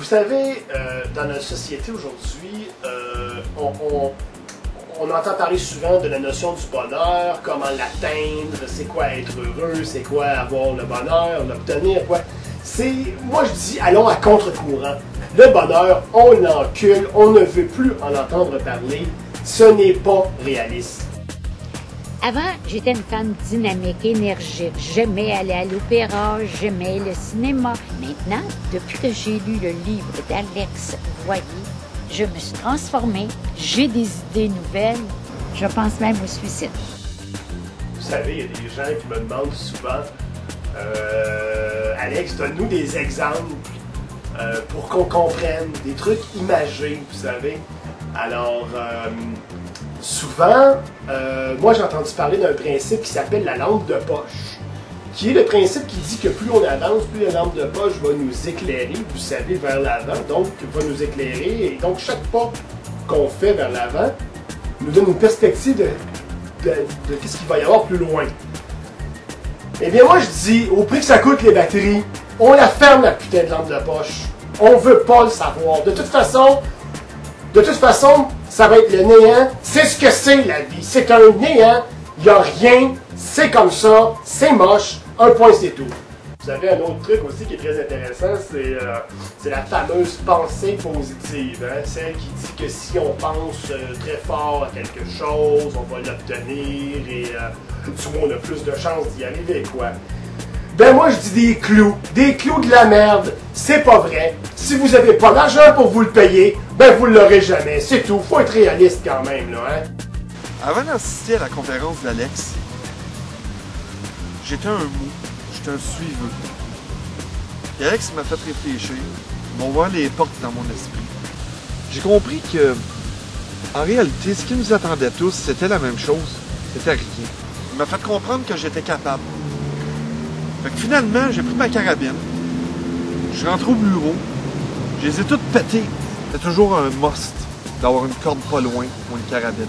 savez, dans notre société aujourd'hui, on entend parler souvent de la notion du bonheur, comment l'atteindre, c'est quoi être heureux, c'est quoi avoir le bonheur, l'obtenir, quoi. Moi je dis, allons à contre-courant. Le bonheur, on l'encule, on ne veut plus en entendre parler, ce n'est pas réaliste. Avant, j'étais une femme dynamique, énergique. J'aimais aller à l'opéra, j'aimais le cinéma. Maintenant, depuis que j'ai lu le livre d'Alex Voyer, je me suis transformée, j'ai des idées nouvelles, je pense même au suicide. Vous savez, il y a des gens qui me demandent souvent, Alex, donne-nous des exemples pour qu'on comprenne, des trucs imagés, vous savez. Alors, souvent, moi j'ai entendu parler d'un principe qui s'appelle la lampe de poche, qui est le principe qui dit que plus on avance, plus la lampe de poche va nous éclairer, vous savez, vers l'avant, donc va nous éclairer, et donc chaque pas qu'on fait vers l'avant nous donne une perspective de qu'est-ce qu'il va y avoir plus loin. Eh bien moi je dis, au prix que ça coûte les batteries, on la ferme la putain de lampe de poche. On veut pas le savoir. De toute façon, ça va être le néant. C'est ce que c'est la vie. C'est un néant. Il n'y a rien. C'est comme ça. C'est moche. Un point, c'est tout. Vous savez, un autre truc aussi qui est très intéressant, c'est la fameuse pensée positive. Hein? Celle qui dit que si on pense très fort à quelque chose, on va l'obtenir et du moins on a plus de chances d'y arriver, quoi. Ben moi je dis des clous de la merde, c'est pas vrai. Si vous avez pas l'argent pour vous le payer, ben vous l'aurez jamais, c'est tout. Faut être réaliste quand même, là, hein. Avant d'assister à la conférence d'Alex, j'étais un mou, j'étais un suiveux. Et Alex m'a fait réfléchir, m'a ouvert les portes dans mon esprit. J'ai compris que, en réalité, ce qui nous attendait tous, c'était la même chose, c'était rien. Il m'a fait comprendre que j'étais capable. Fait que finalement, j'ai pris ma carabine, je suis rentré au bureau, je les ai toutes pétées. C'est toujours un must d'avoir une corde pas loin ou une carabine.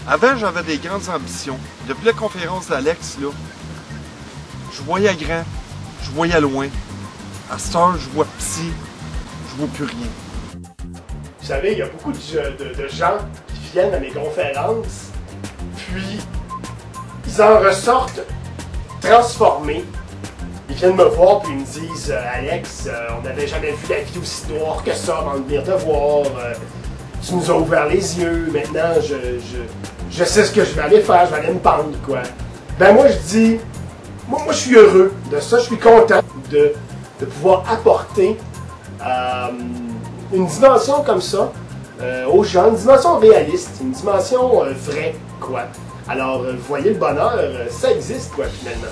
Avant, j'avais des grandes ambitions. Depuis la conférence d'Alex, là, je voyais grand, je voyais loin. À cette heure, je vois petit, je vois plus rien. Vous savez, il y a beaucoup de gens qui viennent à mes conférences, puis ils en ressortent transformés. Ils viennent me voir puis ils me disent Alex, on n'avait jamais vu la vie aussi noire que ça avant de venir te voir. Tu nous as ouvert les yeux. Maintenant, je sais ce que je vais aller faire. Je vais aller me pendre, quoi. Ben moi, je dis, moi je suis heureux de ça. Je suis content de pouvoir apporter une dimension comme ça aux gens. Une dimension réaliste, une dimension vraie, quoi. Alors, vous voyez, le bonheur, ça existe, quoi, finalement.